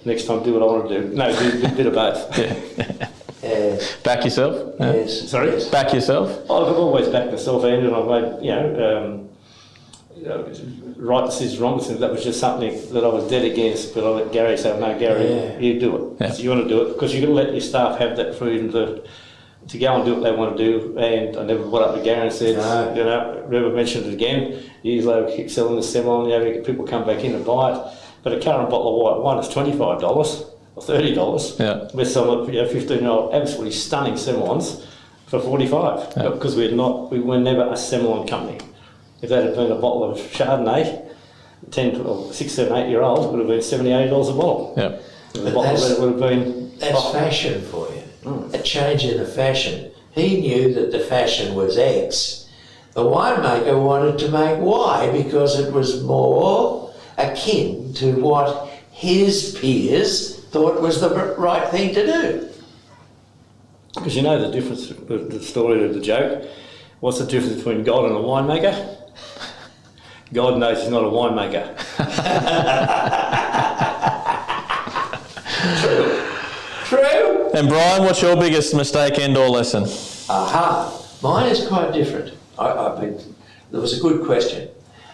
Next time, do what I want to do. No, do a bit of both.
Yeah. Back yourself? Yeah.
Yes.
Sorry?
Back yourself?
I've always backed myself, Andrew, and I've made, right decisions, wrong decisions. That was just something that I was dead against, but I let Gary say, no, Gary, you do it.
Yeah.
So you want to do it because you're going to let your staff have that freedom to go and do what they want to do. And I never brought up to Gary and said, River mentioned it again. Years later, we keep selling the semi, people come back in and buy it. But a current bottle of white wine is $25 or $30.
Yeah.
We're selling 15-year-old absolutely stunning Semillons for $45 because we were never a Semillon company. If that had been a bottle of Chardonnay, 6, 7, 8-year-olds would have been $70, $80 a bottle.
Yeah.
And the bottle of it would have been...
That's fashion for you. A change in the fashion. He knew that the fashion was X. The winemaker wanted to make Y because it was more akin to what his peers thought was the right thing to do.
Because you know the difference, the story of the joke. What's the difference between God and a winemaker? God knows he's not a winemaker.
True.
And Brian, what's your biggest mistake and/or lesson?
Aha. Mine is quite different. There was a good question,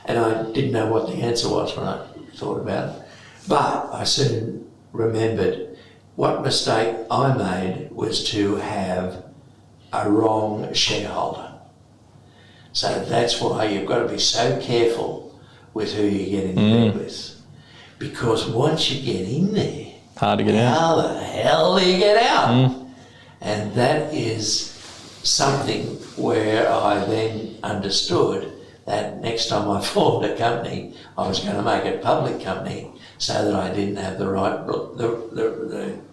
and I didn't know what the answer was when I thought about it. But I soon remembered what mistake I made was to have a wrong shareholder. So that's why you've got to be so careful with who you get in bed with. Because once you get in there,
Hard to get out.
how the hell do you get out? And that is something where I then understood that next time I formed a company, I was going to make it a public company so that I didn't have the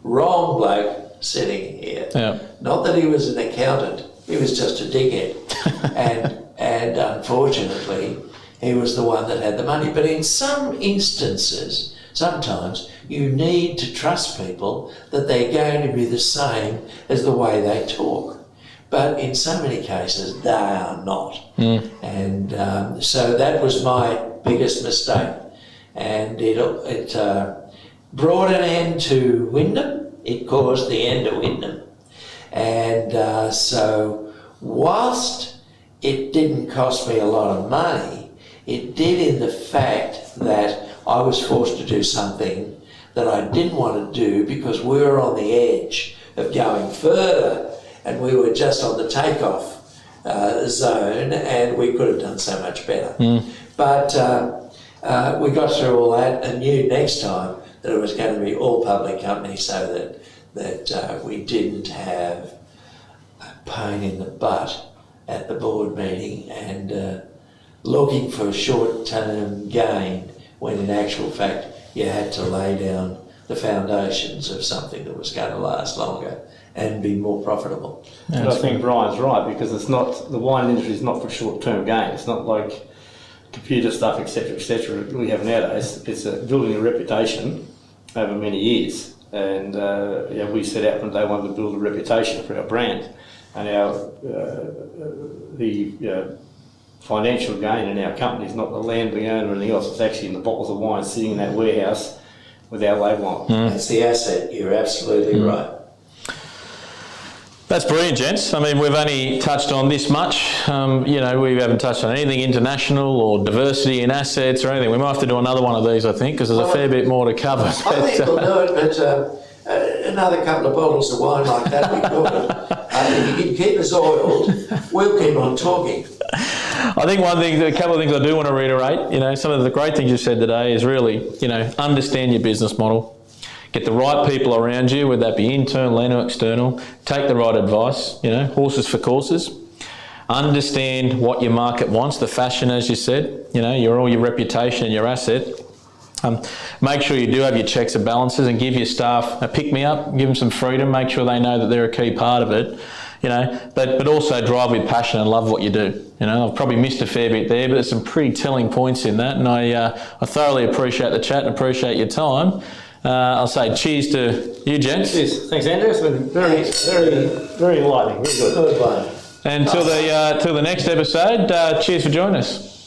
wrong bloke sitting here.
Yeah.
Not that he was an accountant, he was just a dickhead. and unfortunately, he was the one that had the money. But in some instances, sometimes you need to trust people that they're going to be the same as the way they talk. But in so many cases, they are not. And so that was my biggest mistake. And it brought an end to Wyndham. It caused the end of Wyndham. And so whilst it didn't cost me a lot of money, it did in the fact that I was forced to do something that I didn't want to do because we were on the edge of going further and we were just on the takeoff zone and we could have done so much better. But we got through all that and knew next time that it was going to be all public company so that we didn't have a pain in the butt at the board meeting and looking for short-term gain when in actual fact you had to lay down the foundations of something that was going to last longer and be more profitable.
And I think Brian's right because it's not, the wine industry is not for short-term gain. It's not like computer stuff, etc., we have nowadays. It's building a reputation over many years. And we set out from day one to build a reputation for our brand. And our financial gain in our company is not the land we own or anything else. It's actually in the bottles of wine sitting in that warehouse with our label on.
That's the asset. You're absolutely right.
That's brilliant, gents. I mean, we've only touched on this much. We haven't touched on anything international or diversity in assets or anything. We might have to do another one of these, I think, because there's a fair bit more to cover.
I think we'll do it, but another couple of bottles of wine like that, we could. If you can keep us oiled, we'll keep on talking.
I think a couple of things I do want to reiterate, some of the great things you said today is really, understand your business model. Get the right people around you, whether that be internal and external. Take the right advice, horses for courses. Understand what your market wants, the fashion, as you said, your reputation and your asset. Make sure you do have your checks and balances and give your staff a pick-me-up, give them some freedom, make sure they know that they're a key part of it, but also drive with passion and love what you do. I've probably missed a fair bit there, but there's some pretty telling points in that, and I thoroughly appreciate the chat and appreciate your time. I'll say cheers to you, gents.
Cheers. Thanks, Andrew. It's been very, very, very enlightening. Very good.
Good one.
And till the next episode, cheers for joining us.